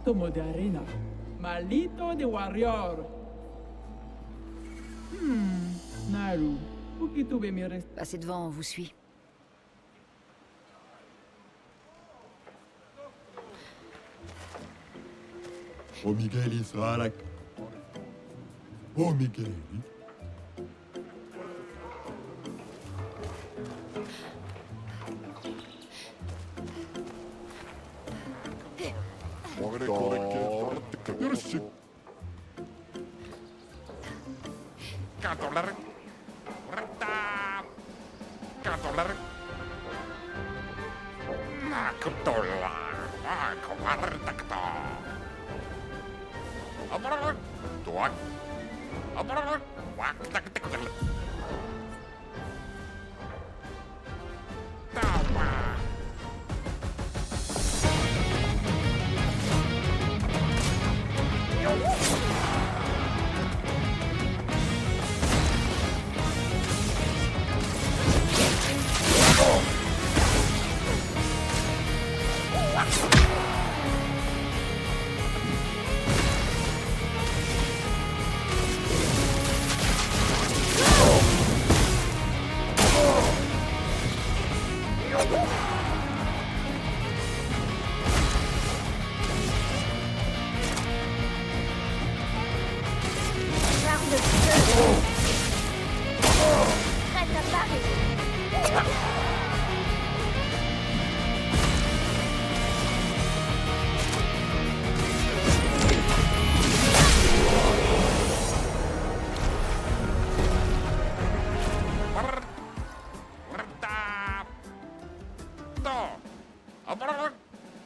Atomo de arena. Malito de warrior. Naru, où que tu veux me rester? Passez devant, on vous suit. Oh Miguel Salak. Oh Miguel. Yarışı. $4.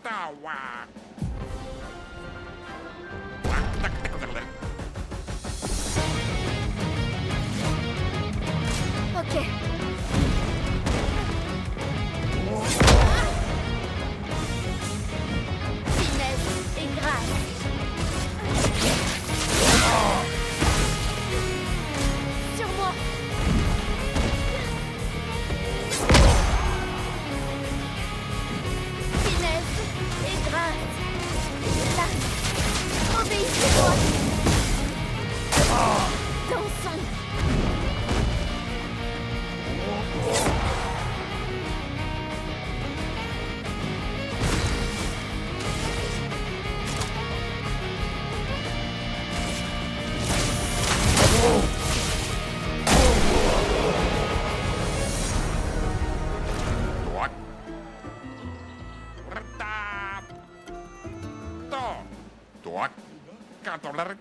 $4. Ok. Finesse et grâce. Sur moi. Finesse et grâce. Là. Obéissez-moi. Dansons. $4.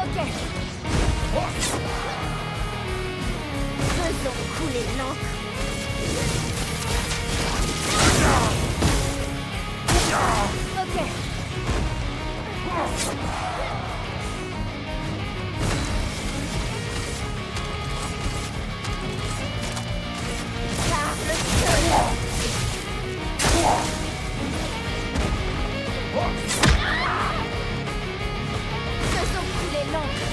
Ok. Faisons couler l'encre. Ok. Par le soleil. Faisons couler l'encre.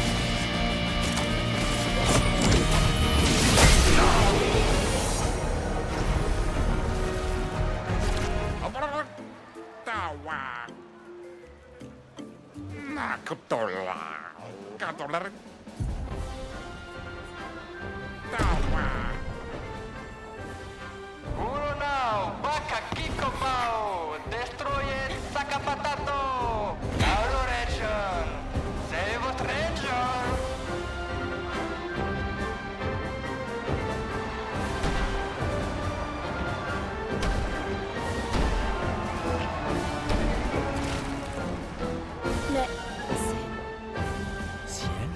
$4. Uno now, Baka Kiko Mao, destroyed Sakapatato, Paolo Region, save votre region. Mais Ciel.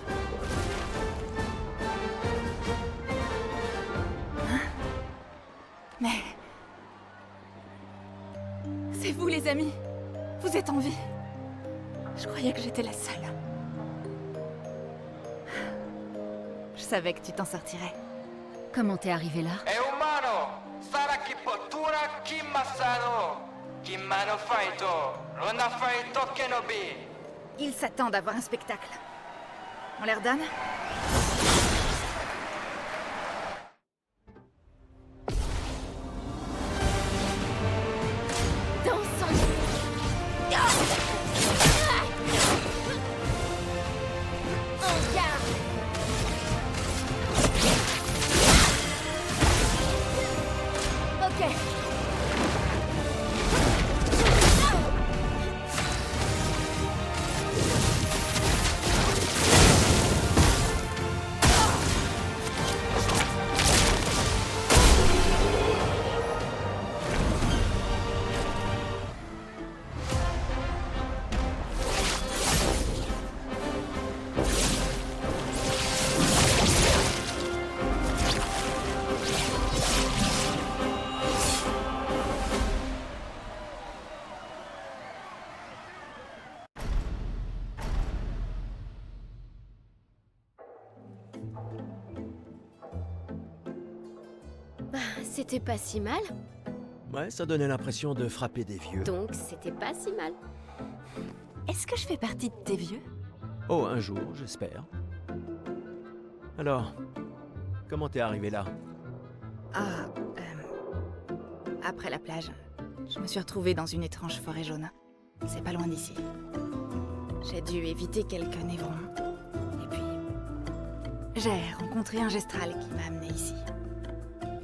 Mais... C'est vous, les amis. Vous êtes en vie. Je croyais que j'étais la seule. Je savais que tu t'en sortirais. comment t'es arrivé là? E umano, Sara Kipotura Kimasano, Kimano Faito, Luna Faito Kenobi. Ils s'attendent à voir un spectacle. On leur donne? Dansons. En garde. Ok. C'était pas si mal, Ouais, ça donnait l'impression de frapper des vieux. donc c'était pas si mal. Est-ce que je fais partie de tes vieux? Oh, un jour, j'espère. Alors, comment t'es arrivé là? Ah, après la plage, je me suis retrouvée dans une étrange forêt jaune. C'est pas loin d'ici. J'ai dû éviter quelques névrons. Et puis, j'ai rencontré un gestral qui m'a amené ici.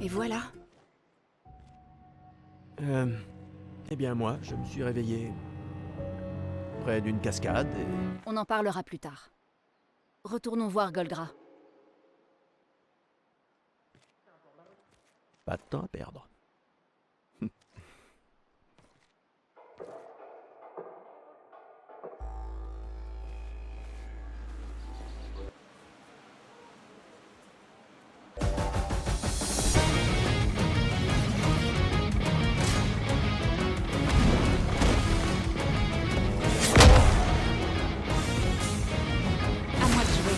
Et voilà. Eh bien moi, je me suis réveillé près d'une cascade et... On en parlera plus tard. Retournons voir Golgra. Pas de temps à perdre. À moi de jouer.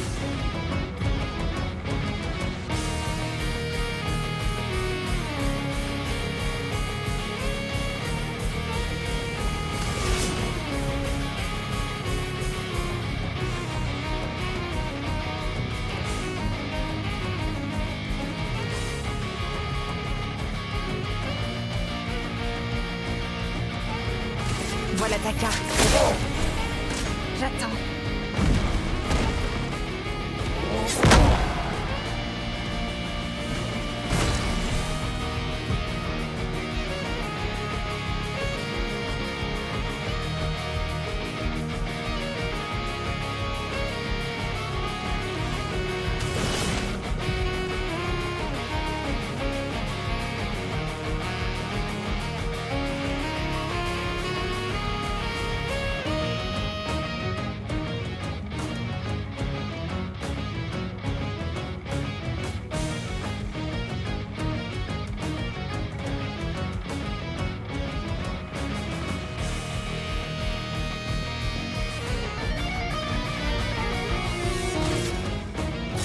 Voilà ta carte. J'attends.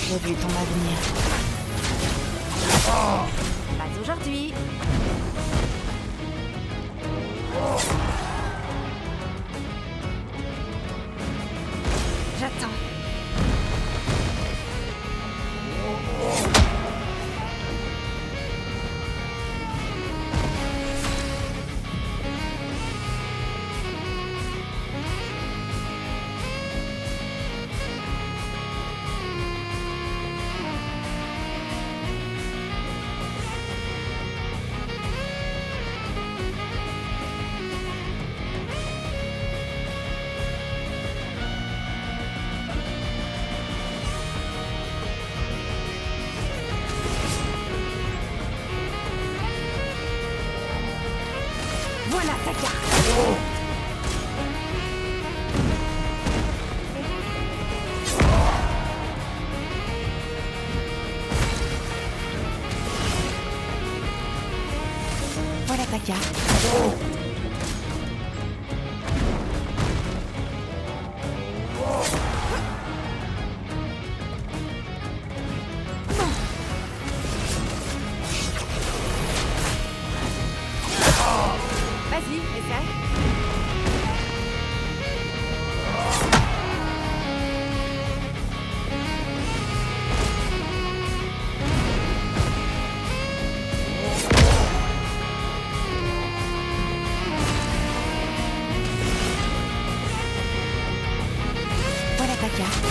J'ai vu ton avenir. Pas aujourd'hui. J'attends. Voilà ta carte. Voilà ta carte. Vas-y. Vas-y, essaie. Voilà ta carte.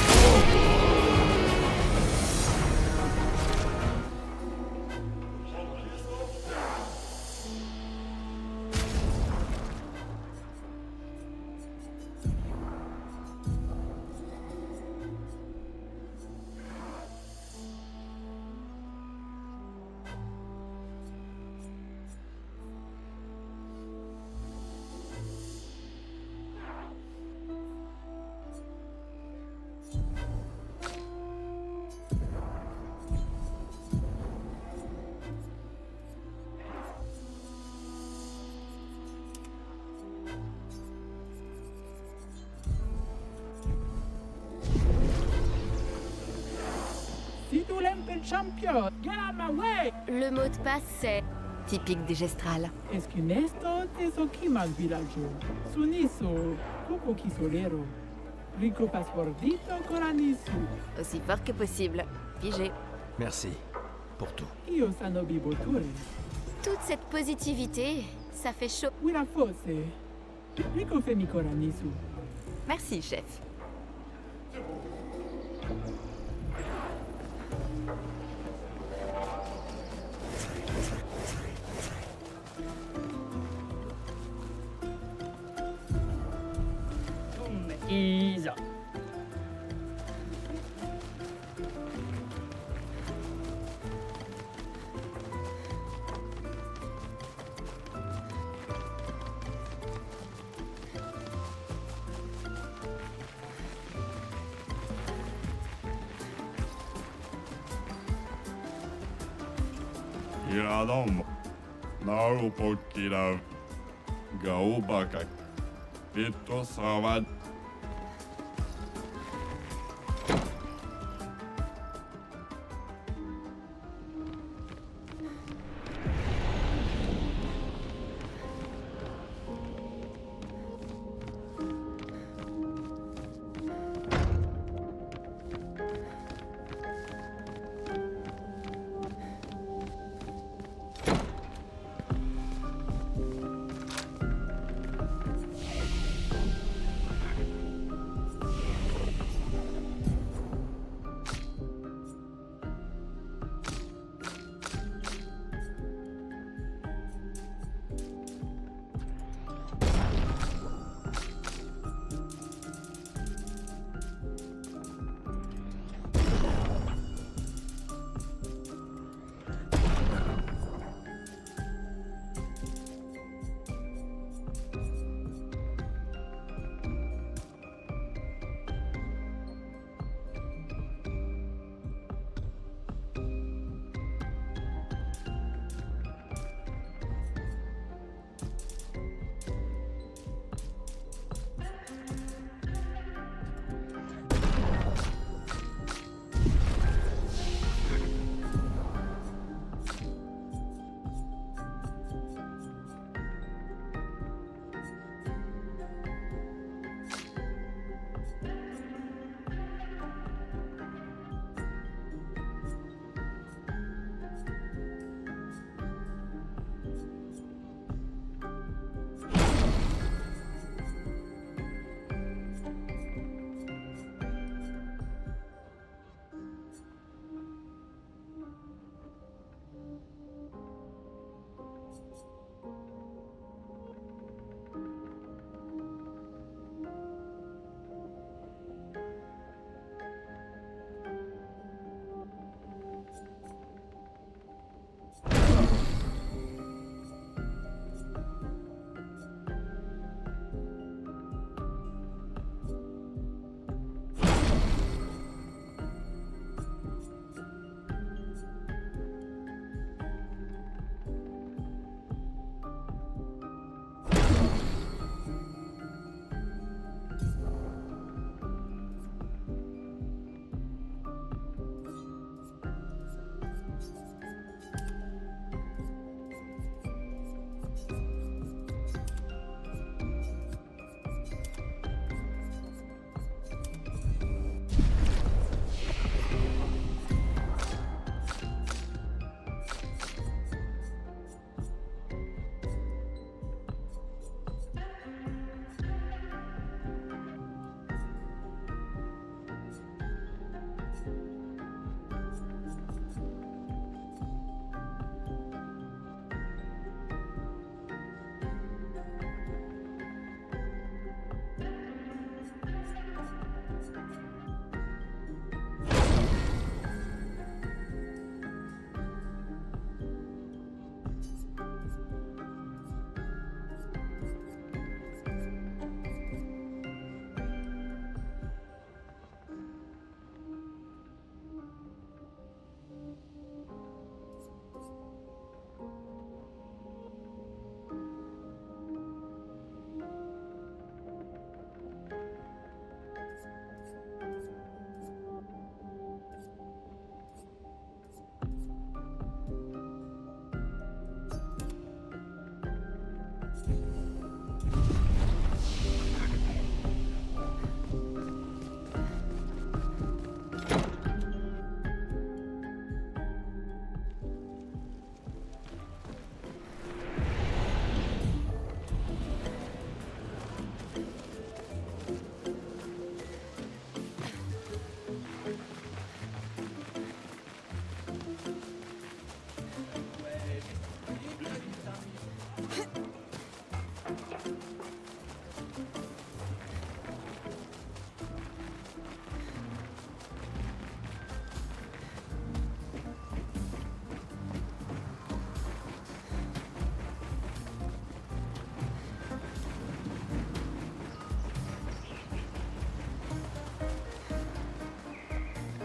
Si tu l'aimes le champion, get out my way! Le mot de passe, c'est... Typique des gestrales. Esquinesto tesoquimas villaggio. Suniso, cuco quisolero. Rico passportito coranisu. Aussi fort que possible. Pigé. Merci pour tout. Io sanobi boture. Toute cette positivité, ça fait chaud. Wira fosse. Rico femi coranisu. Merci, chef. Isa. Iradom. Naru pokira. Gaubaka. Vito savad.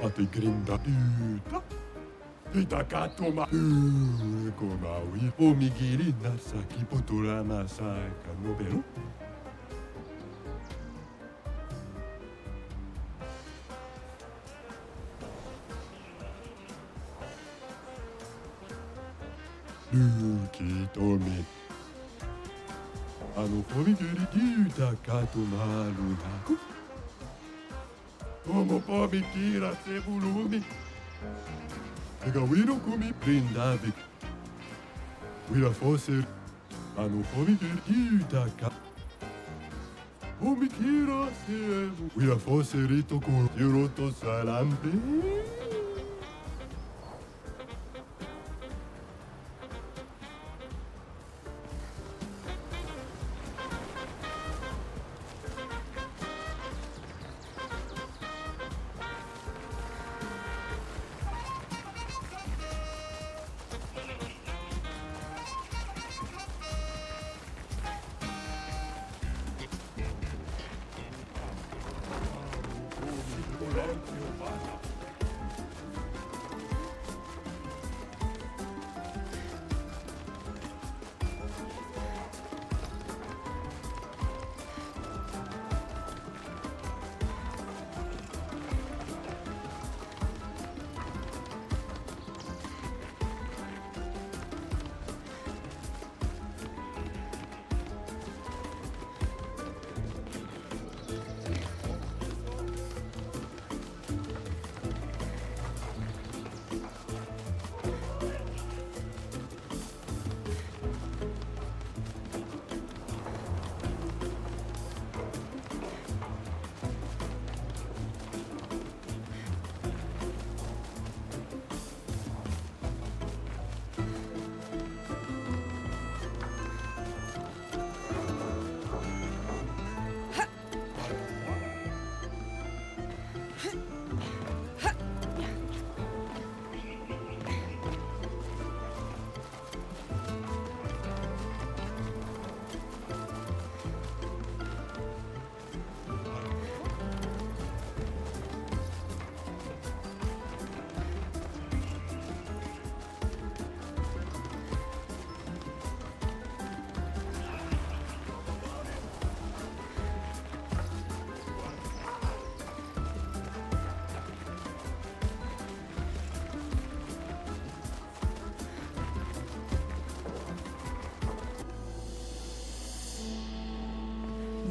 Ate grinda uta. Itakato ma komawi. Omigiri nasaki potora masaka nobero. Lukitomi. Omigiri itakato malunaku. Como pode tirar esse volume? Pega o hino come prendavi. Vira fosse. A não pode ter cá. O me tira se. Vira fosse rito com o salambre.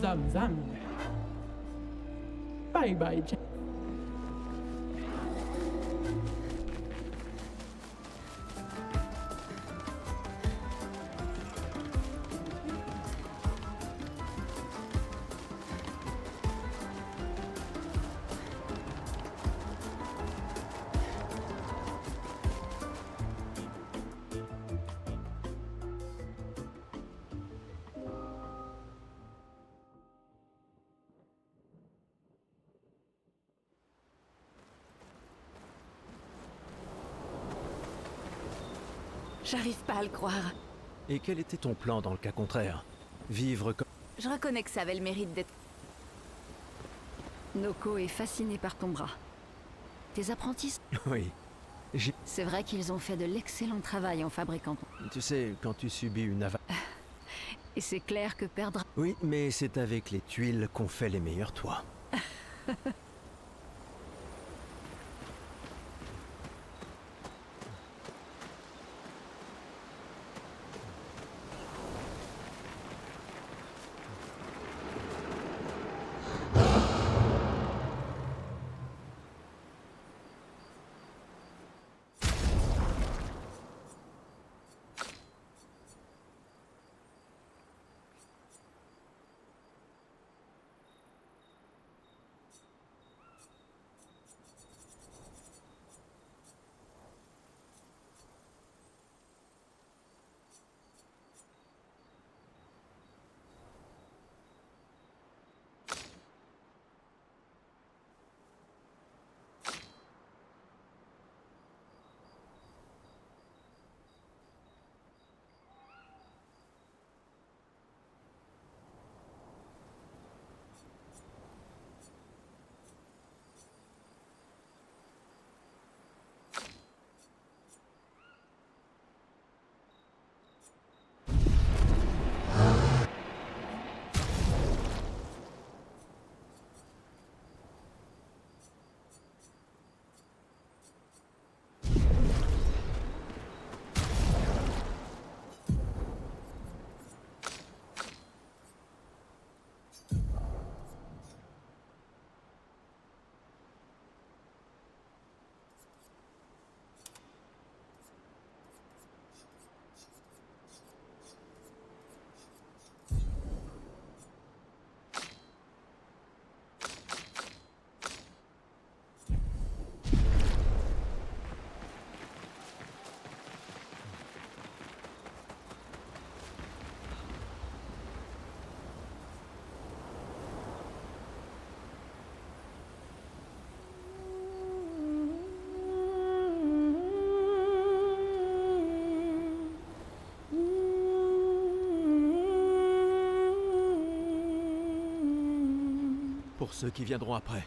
Zam zam. Bye bye. J'arrive pas à le croire. Et quel était ton plan dans le cas contraire? Vivre comme... Je reconnais que ça avait le mérite d'être... Noko est fasciné par ton bras. Tes apprentis... Oui. C'est vrai qu'ils ont fait de l'excellent travail en fabriquant... Tu sais, quand tu subis une avalanche... Et c'est clair que perdre... Oui, mais c'est avec les tuiles qu'on fait les meilleurs toits. pour ceux qui viendront après.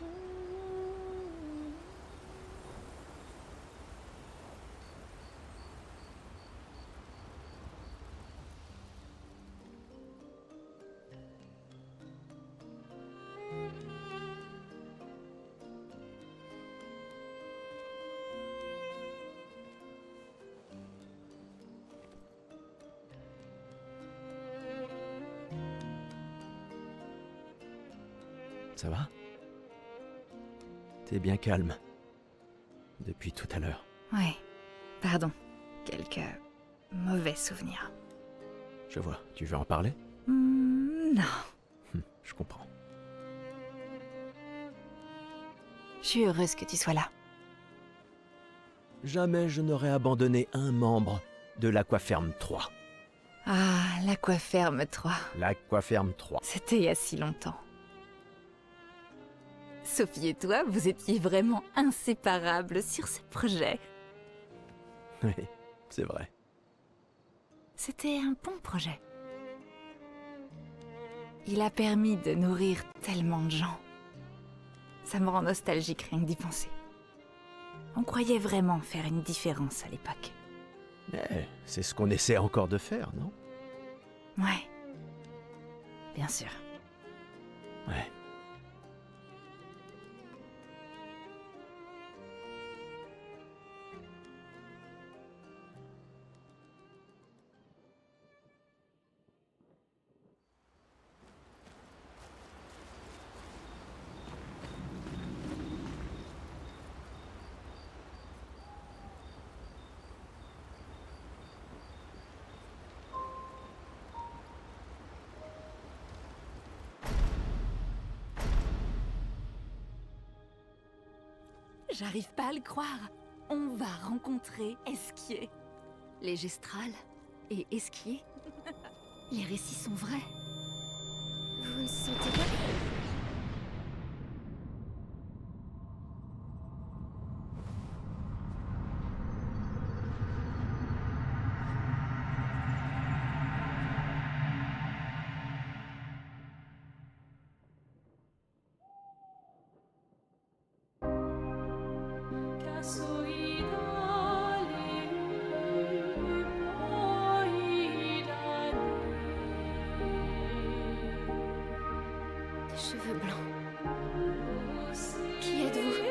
Ça va? T'es bien calme. Depuis tout à l'heure. Ouais, pardon. Quelques mauvais souvenirs. Je vois. Tu veux en parler? Non. Je comprends. Je suis heureuse que tu sois là. Jamais je n'aurais abandonné un membre de l'Aquaferme 3. Ah, l'Aquaferme 3. L'Aquaferme 3. C'était il y a si longtemps. Sophie et toi, vous étiez vraiment inséparables sur ce projet. Oui, c'est vrai. C'était un bon projet. Il a permis de nourrir tellement de gens. Ça me rend nostalgique rien que d'y penser. On croyait vraiment faire une différence à l'époque. Mais c'est ce qu'on essaie encore de faire, non? Ouais. Bien sûr. Ouais. J'arrive pas à le croire. On va rencontrer Esquier. Les Gestrales et Esquier. Les récits sont vrais. Vous ne sentez pas... Des cheveux blancs. Qui êtes-vous?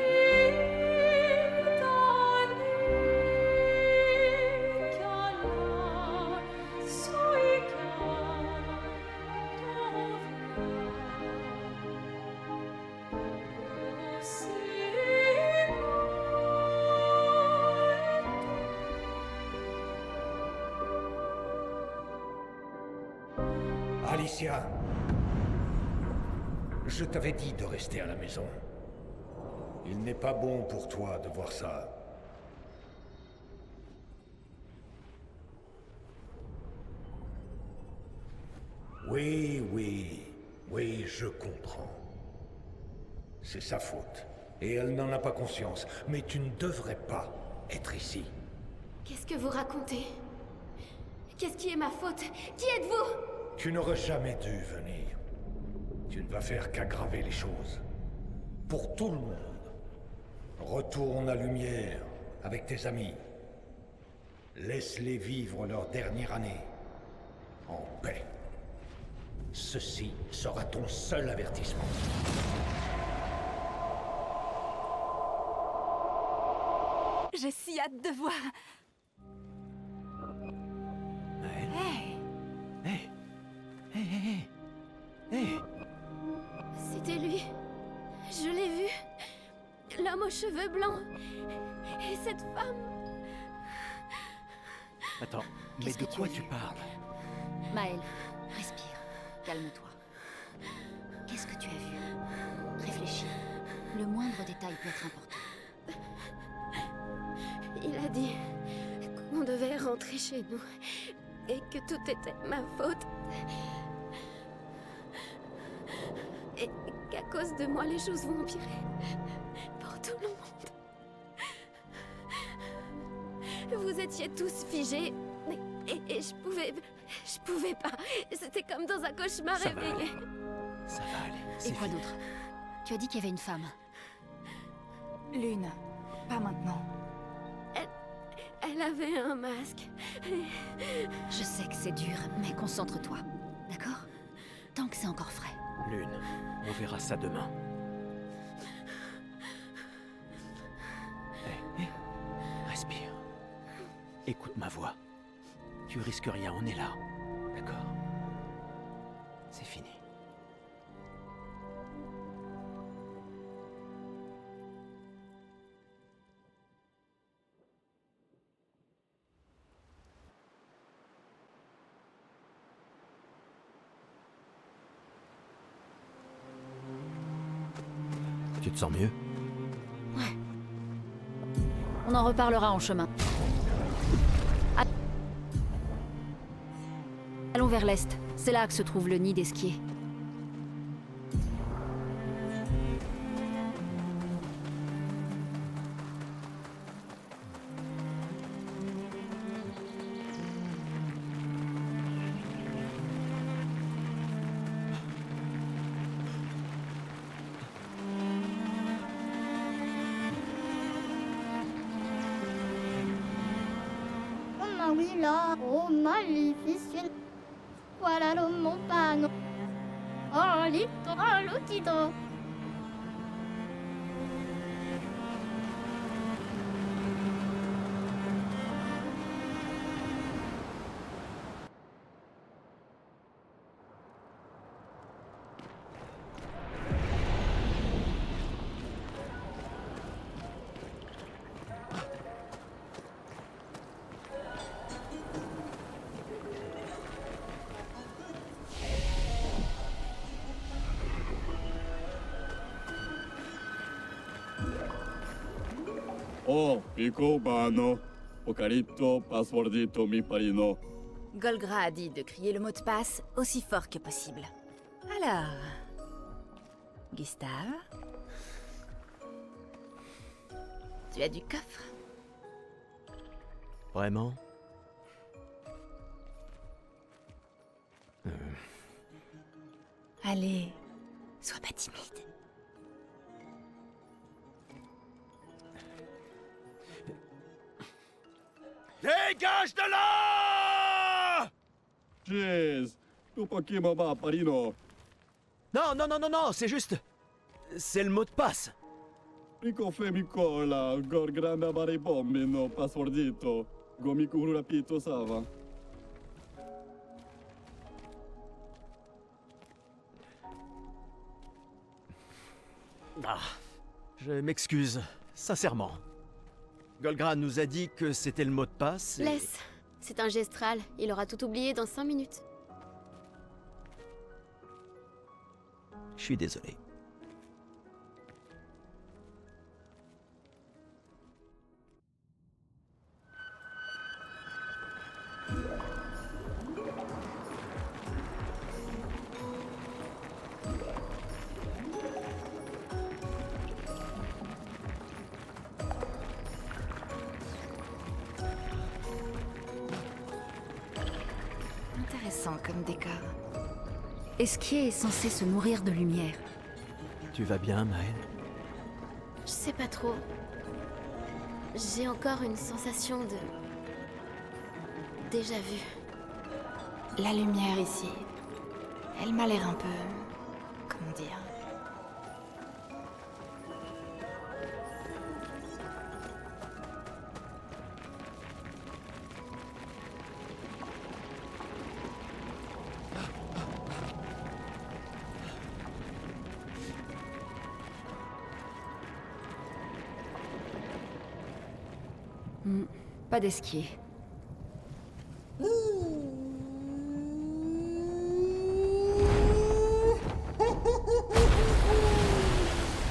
Alicia, je t'avais dit de rester à la maison. Il n'est pas bon pour toi de voir ça. Oui, je comprends. C'est sa faute. Et elle n'en a pas conscience. Mais tu ne devrais pas être ici. Qu'est-ce que vous racontez? Qu'est-ce qui est ma faute? Qui êtes-vous? Tu n'aurais jamais dû venir. Tu ne vas faire qu'aggraver les choses. Pour tout le monde. Retourne à Lumière avec tes amis. Laisse-les vivre leur dernière année. En paix. Ceci sera ton seul avertissement. J'ai si hâte de voir. Hey. C'était lui. Je l'ai vu. L'homme aux cheveux blancs. Et cette femme. Attends, mais Qu'est-ce de que tu quoi as tu vu? parles? Maël, respire. Calme-toi. Qu'est-ce que tu as vu? Réfléchis. Le moindre détail peut être important. Il a dit qu'on devait rentrer chez nous. Et que tout était ma faute. Et qu'à cause de moi, les choses vont empirer. Pour tout le monde. Vous étiez tous figés. Et je pouvais pas. C'était comme dans un cauchemar Ça va réveillé. aller. Ça va aller. Et C'est quoi fini. d'autre? Tu as dit qu'il y avait une femme. Lune, pas maintenant. Elle avait un masque. Je sais que c'est dur, mais concentre-toi. D'accord? Tant que c'est encore frais. Lune, on verra ça demain. Hé, respire. Écoute ma voix. Tu risques rien, on est là. D'accord? C'est fini. Tu te sens mieux? Ouais. On en reparlera en chemin. Allons vers l'est. C'est là que se trouve le nid d'Esquier. Là, oh maleficent, voilà lo montano, oh lutito. Oh, Pico Bano, Ocarito, Passwordito, mi parino. Golgra a dit de crier le mot de passe aussi fort que possible. Alors... Gustave? Tu as du coffre? Vraiment? Allez, sois pas timide. Dégage de là! Jeez, tu pas mama parino. Non, c'est juste... C'est le mot de passe. Pico fe mi cola, gor grande mare bombe, no passwordito. Gomi kuru rapito sava. Ah, je m'excuse, sincèrement. Golgra nous a dit que c'était le mot de passe et... Laisse. C'est un gestral. Il aura tout oublié dans 5 minutes. Je suis désolé. Intéressant comme décor. Esquier est censé se nourrir de lumière. Tu vas bien, Maël? Je sais pas trop. J'ai encore une sensation de... déjà vu. La lumière ici, elle m'a l'air un peu... comment dire... Pas d'esquier.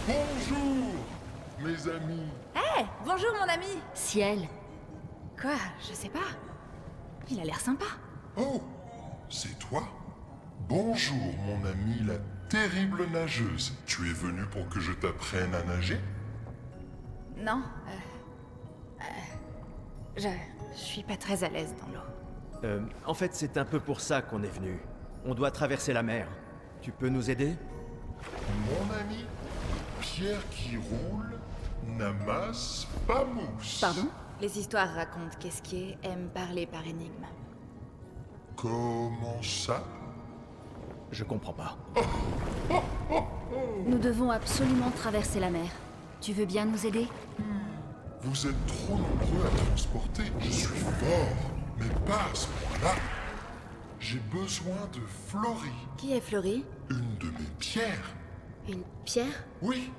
Bonjour, mes amis. Hé, bonjour mon ami. Ciel. Quoi? Je sais pas. Il a l'air sympa. Oh, c'est toi? Bonjour, mon ami, la terrible nageuse. Tu es venu pour que je t'apprenne à nager? Non, je suis pas très à l'aise dans l'eau. En fait, c'est un peu pour ça qu'on est venu. On doit traverser la mer. Tu peux nous aider? Mon ami, pierre qui roule n'amasse pas mousse. Pardon? Les histoires racontent qu'Esquier aime parler par énigme. Comment ça? Je comprends pas. Nous devons absolument traverser la mer. Tu veux bien nous aider? Vous êtes trop nombreux à transporter. Je suis fort, mais pas à ce point-là. J'ai besoin de Florie. Qui est Florie? Une de mes pierres. Une pierre? Oui.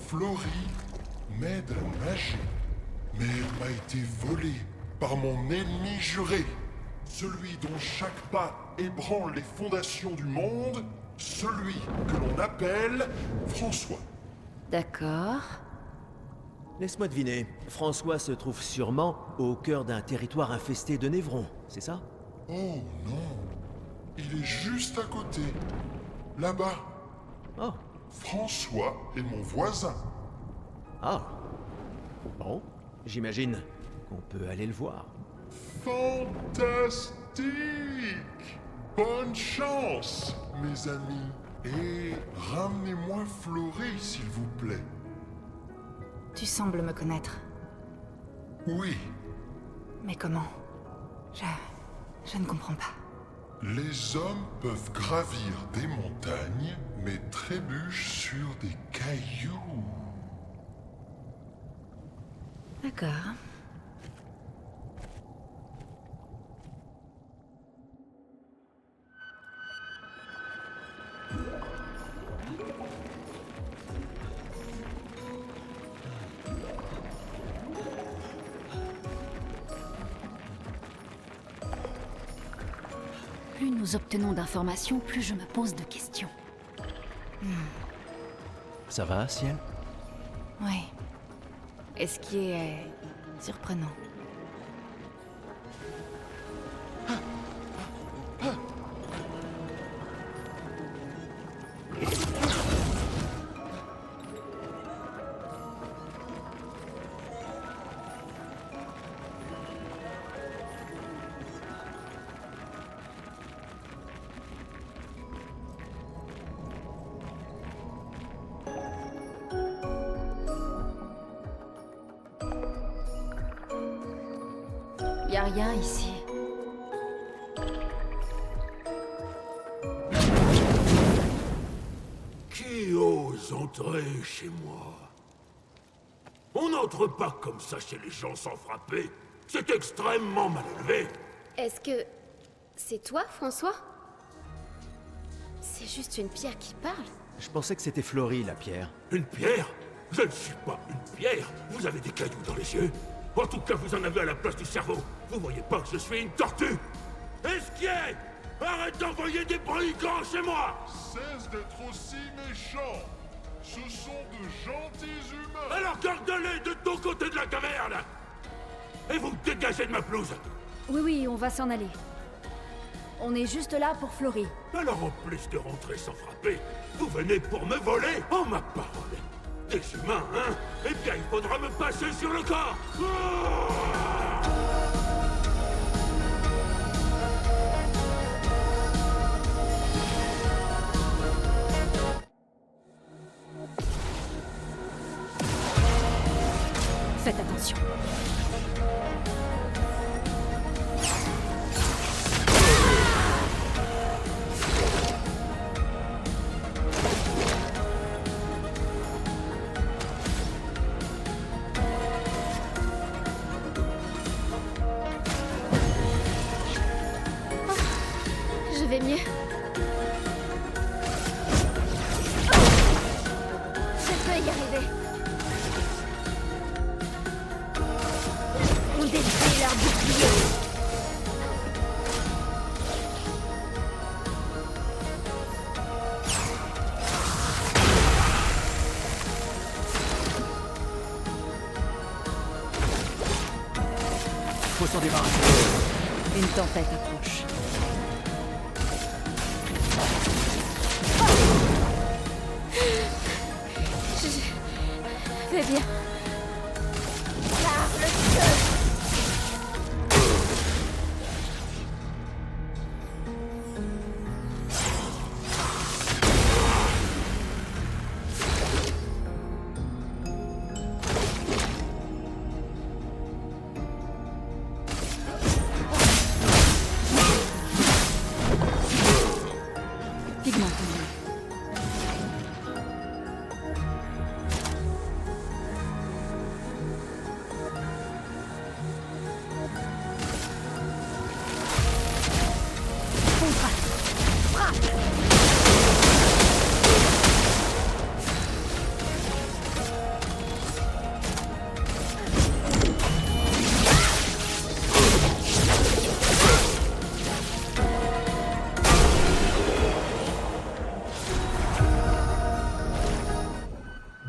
Florie m'aide à nager. Mais elle m'a été volée par mon ennemi juré. Celui dont chaque pas ébranle les fondations du monde. Celui que l'on appelle François. D'accord. Laisse-moi deviner. François se trouve sûrement au cœur d'un territoire infesté de névrons, c'est ça? Oh non. Il est juste à côté. Là-bas. Oh. François est mon voisin. Ah. Bon, j'imagine qu'on peut aller le voir. Fantastique! Bonne chance, mes amis. Et ramenez-moi Florie, s'il vous plaît. Tu sembles me connaître. Oui, Mais comment? Je ne comprends pas. les hommes peuvent gravir des montagnes, mais trébuchent sur des cailloux. D'accord. Plus nous obtenons d'informations, plus je me pose de questions. Ça va, Ciel? Oui. Esquier est surprenant. Y a rien ici. Qui ose entrer chez moi? On n'entre pas comme ça chez les gens sans frapper. C'est extrêmement mal élevé. Est-ce que... c'est toi, François? C'est juste une pierre qui parle? Je pensais que c'était Florie, la pierre. Une pierre? Je ne suis pas une pierre. Vous avez des cailloux dans les yeux. En tout cas, vous en avez à la place du cerveau. Vous voyez pas que je suis une tortue? Esquier! Arrête d'envoyer des brigands chez moi! Cesse d'être aussi méchant. Ce sont de gentils humains. Alors garde-les de ton côté de la caverne! Et vous dégagez de ma pelouse! Oui, on va s'en aller. On est juste là pour Florie. Alors en plus de rentrer sans frapper, vous venez pour me voler? Oh ma parole! Des humains, hein? Eh bien, il faudra me passer sur le corps! Faites attention. Je vais mieux. Je peux y arriver. On détruit leur bouclier. Faut s'en débarrasser. Une tempête approche. Je vais bien. Par le feu. Pigment tombé.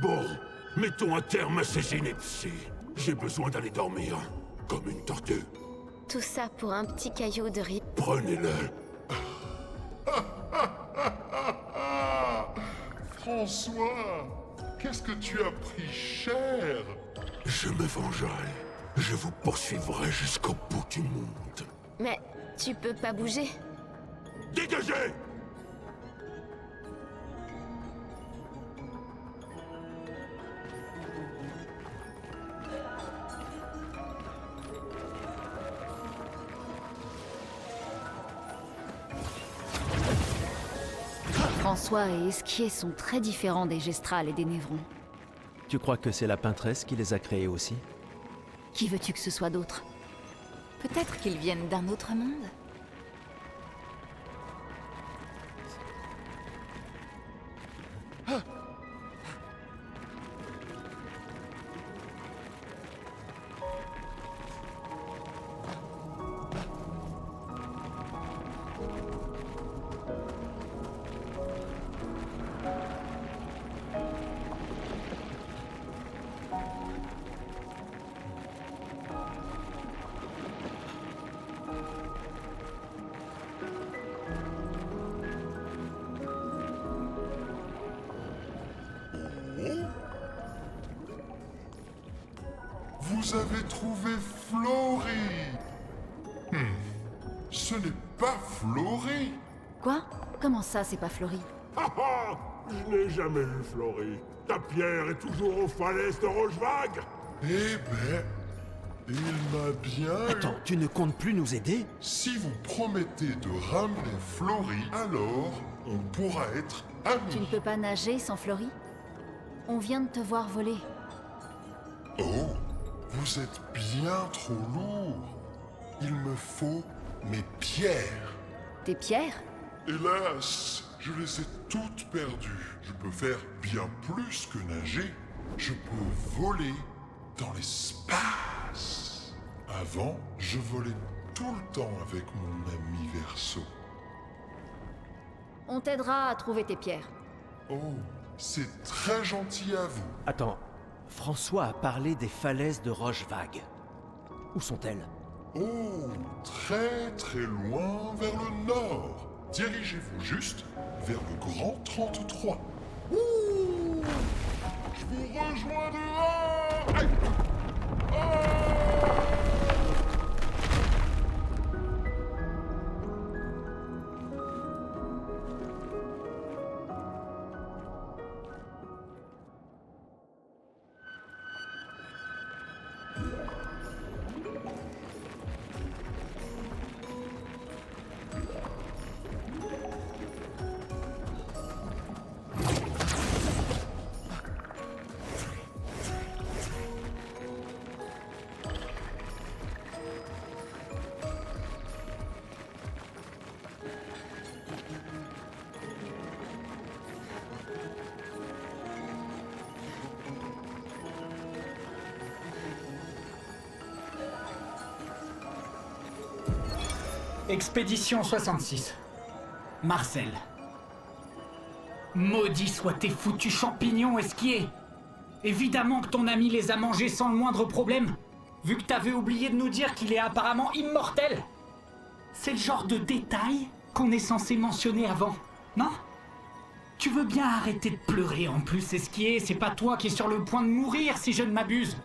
Bon, mettons un terme à ces inepties. J'ai besoin d'aller dormir, comme une tortue. Tout ça pour un petit caillou de riz. Prenez-le. François, qu'est-ce que tu as pris cher? Je me vengerai. Je vous poursuivrai jusqu'au bout du monde. Mais tu peux pas bouger. Dégagez! François et Esquier sont très différents des Gestrals et des Névrons. Tu crois que c'est la peintresse qui les a créés aussi? Qui veux-tu que ce soit d'autre? Peut-être qu'ils viennent d'un autre monde. Vous avez trouvé Flory. Ce n'est pas Flory. Quoi? Comment ça, c'est pas Flory? Ah ah! Je n'ai jamais vu Flory. Ta pierre est toujours aux falaises de Rochevague. Eh ben, il m'a bien eu. Attends, tu ne comptes plus nous aider? Si vous promettez de ramener Flory, alors on pourra être amis. Tu ne peux pas nager sans Flory? On vient de te voir voler. Oh, vous êtes bien trop lourd. Il me faut mes pierres. Tes pierres? Hélas, je les ai toutes perdues. Je peux faire bien plus que nager. Je peux voler dans l'espace. Avant, je volais tout le temps avec mon ami Verseau. On t'aidera à trouver tes pierres. Oh, c'est très gentil à vous. Attends, François a parlé des falaises de Rochevague. Où sont-elles? Oh, très très loin vers le nord. Dirigez-vous juste vers le Grand 33. Ouh, je vous rejoindrai. Aïe. Expédition 66. Marcel. Maudits soient tes foutus champignons, Esquier. Évidemment que ton ami les a mangés sans le moindre problème, vu que t'avais oublié de nous dire qu'il est apparemment immortel. C'est le genre de détail qu'on est censé mentionner avant, non? Tu veux bien arrêter de pleurer en plus, Esquier, c'est pas toi qui es sur le point de mourir si je ne m'abuse.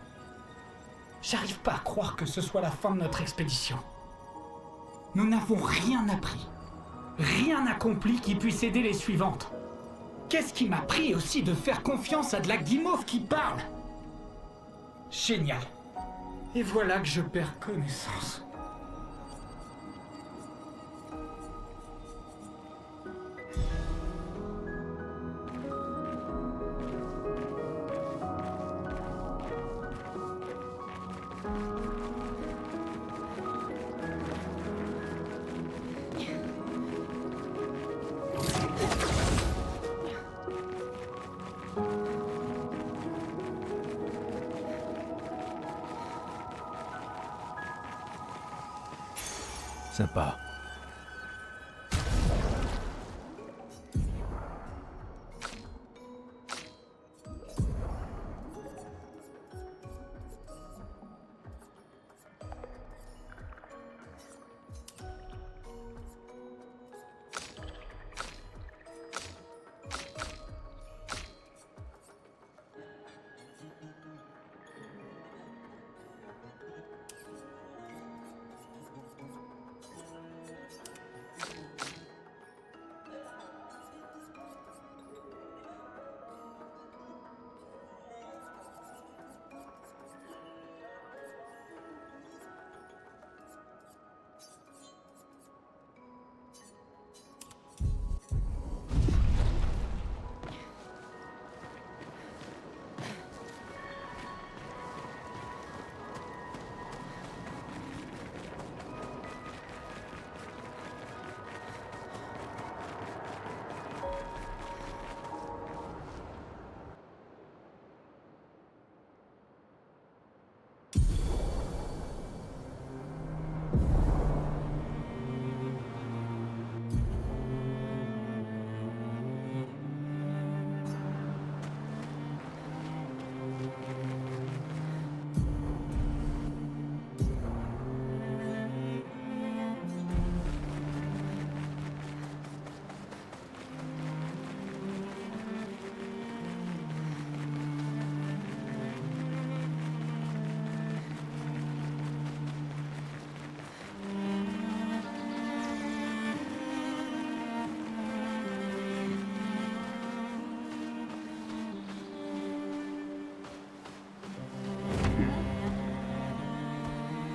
J'arrive pas à croire que ce soit la fin de notre expédition. Nous n'avons rien appris, rien accompli qui puisse aider les suivantes. Qu'est-ce qui m'a pris aussi de faire confiance à de la guimauve qui parle? Génial. Et voilà que je perds connaissance. Sympa.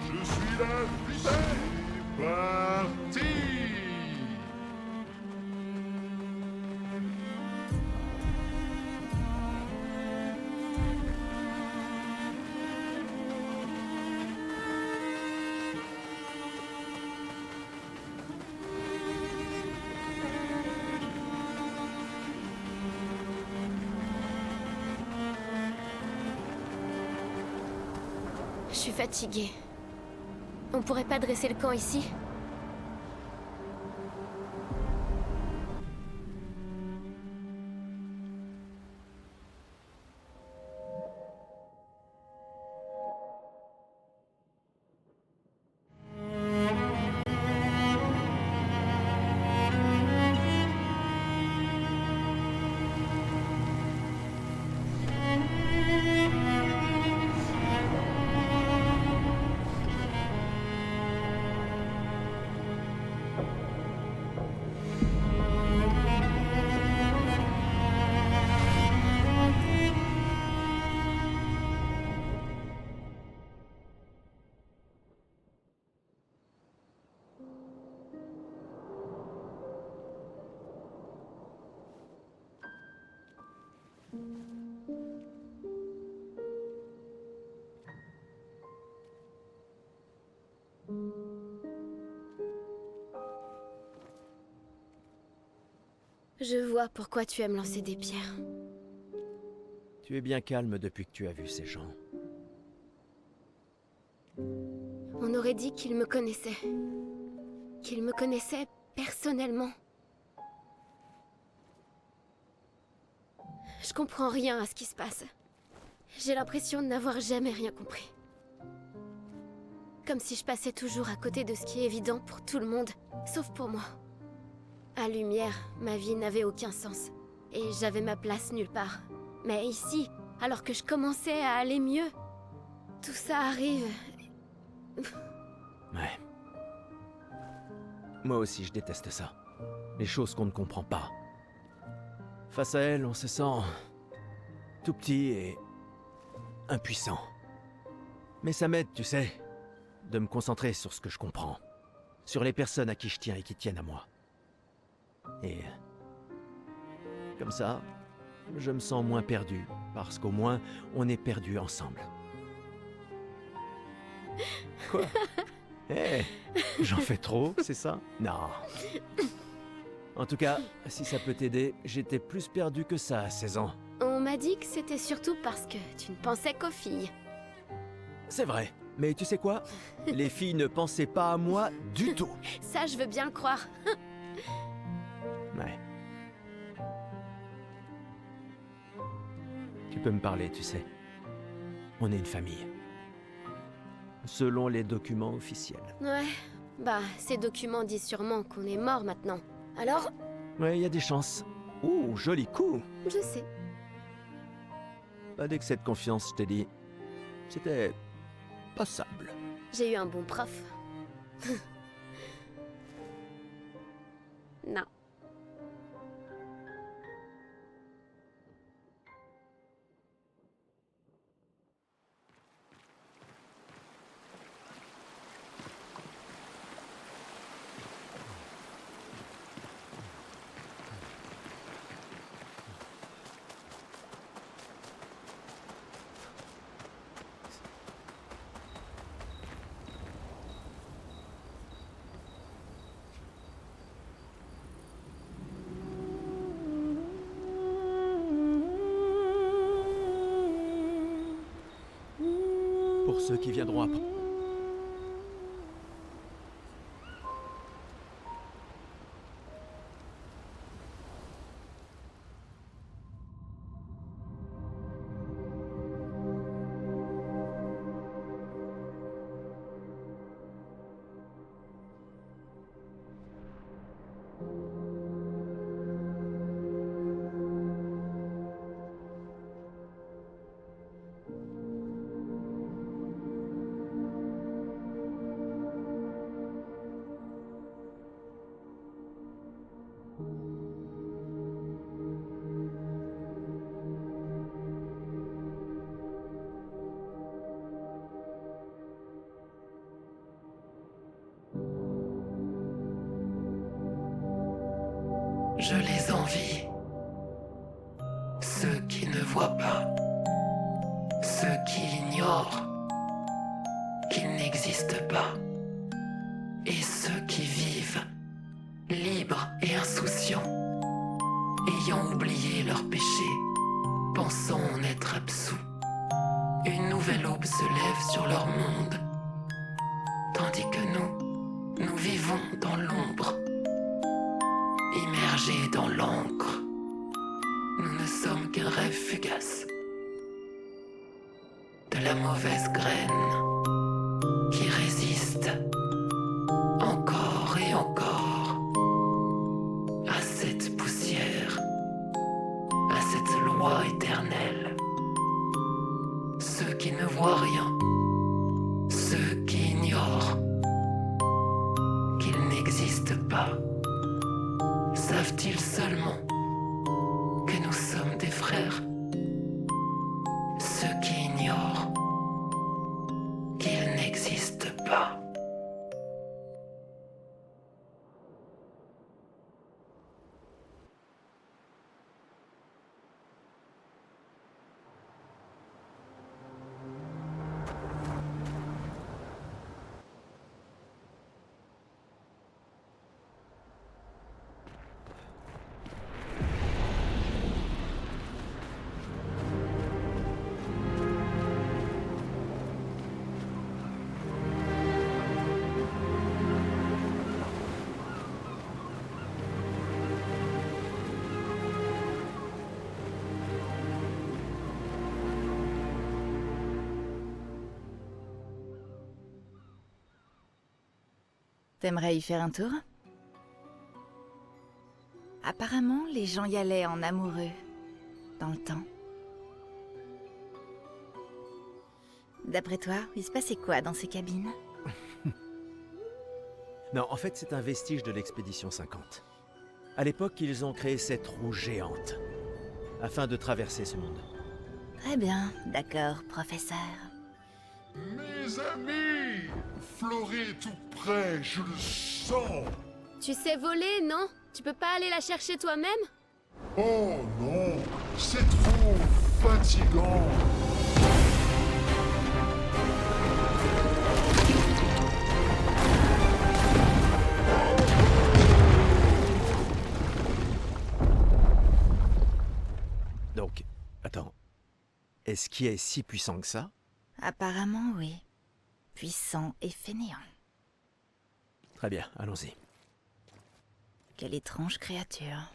Je suis là, c'est parti. Je suis fatiguée. On pourrait pas dresser le camp ici? Je vois pourquoi tu aimes lancer des pierres. Tu es bien calme depuis que tu as vu ces gens. On aurait dit qu'ils me connaissaient. Qu'ils me connaissaient personnellement. Je comprends rien à ce qui se passe. J'ai l'impression de n'avoir jamais rien compris. Comme si je passais toujours à côté de ce qui est évident pour tout le monde, sauf pour moi. À Lumière, ma vie n'avait aucun sens. Et j'avais ma place nulle part. Mais ici, alors que je commençais à aller mieux, tout ça arrive. Ouais. Moi aussi, je déteste ça. Les choses qu'on ne comprend pas. Face à elle, on se sent tout petit et impuissant. Mais ça m'aide, tu sais, de me concentrer sur ce que je comprends. Sur les personnes à qui je tiens et qui tiennent à moi. Et comme ça, je me sens moins perdu, parce qu'au moins, on est perdus ensemble. Quoi? Hé, j'en fais trop, c'est ça? Non. En tout cas, si ça peut t'aider, j'étais plus perdu que ça à 16 ans. On m'a dit que c'était surtout parce que tu ne pensais qu'aux filles. C'est vrai, Mais tu sais quoi? Les filles ne pensaient pas à moi du tout. Ça, je veux bien le croire. Ouais. Tu peux me parler, tu sais. On est une famille. Selon les documents officiels. Ouais, bah, ces documents disent sûrement qu'on est mort maintenant. Alors, Ouais, il y a des chances. Ouh, joli coup. je sais. Pas d'excès de confiance, je t'ai dit. C'était passable. J'ai eu un bon prof. Non. Pour ceux qui viendront après. Je les envie. Ceux qui ne voient pas. Ceux qui ignorent qu'ils n'existent pas. Et ceux qui vivent, libres et insouciants, ayant oublié leurs péchés, pensant en être absous. Une nouvelle aube se lève sur leur monde, tandis que nous vivons dans l'ombre. Immergés dans l'encre, nous ne sommes qu'un rêve fugace de la mauvaise graine qui résiste encore et encore à cette poussière, à cette loi éternelle. Ceux qui ne voient rien, ceux qui ignorent qu'ils n'existent pas, savent-ils seulement que nous sommes des frères? Ceux qui ignorent qu'ils n'existent pas. T'aimerais y faire un tour? Apparemment, les gens y allaient en amoureux, dans le temps. D'après toi, il se passait quoi dans ces cabines? Non, en fait, c'est un vestige de l'expédition 50. À l'époque, ils ont créé cette roue géante, afin de traverser ce monde. Très bien, d'accord, professeur. Mes amis, Florie est tout près, je le sens. Tu sais voler, non? Tu peux pas aller la chercher toi-même? Oh non, c'est trop fatigant. Donc, attends, est-ce qu'il est si puissant que ça? Apparemment, oui. puissant et fainéant. Très bien, allons-y. Quelle étrange créature.